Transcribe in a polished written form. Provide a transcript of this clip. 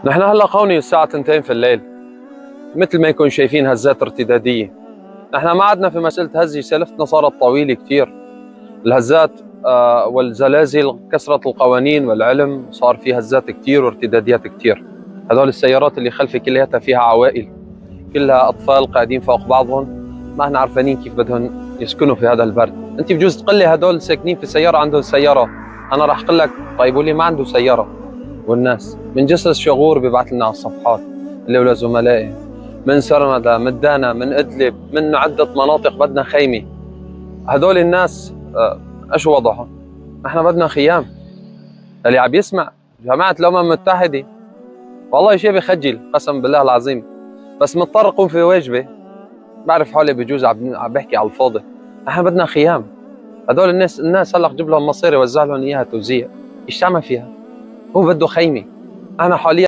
نحن هلا قوني الساعة 2 في الليل، مثل ما يكون شايفين هزات ارتدادية. نحن ما عدنا في مسألة هزة، سلفتنا صارت طويلة كثير. الهزات والزلازل كسرت القوانين والعلم، صار في هزات كثير وارتداديات كثير. هذول السيارات اللي خلفي كلياتها فيها عوائل، كلها أطفال قاعدين فوق بعضهم، ما احنا عارفين كيف بدهم يسكنوا في هذا البرد. انت بجوز تقول لي هدول ساكنين في سيارة عندهم سيارة، انا راح اقول لك طيب واللي ما عنده سيارة؟ والناس من جسر شغور بيبعث لنا على الصفحات اللي ولا زملائي، من سرمدة، من دانا، من ادلب، من عدة مناطق بدنا خيمة. هدول الناس ايش وضعهم؟ احنا بدنا خيام. اللي عم يسمع جماعة الأمم المتحدة والله شيء بخجل قسم بالله العظيم، بس مضطر اقوم في واجبي. بعرف حالي بجوز عم بحكي على الفاضي. احنا بدنا خيام. هدول الناس هلا جيب لهم مصيري وزع لهم اياها توزيع، ايش تعمل فيها؟ هو بده خيمه. انا حاليا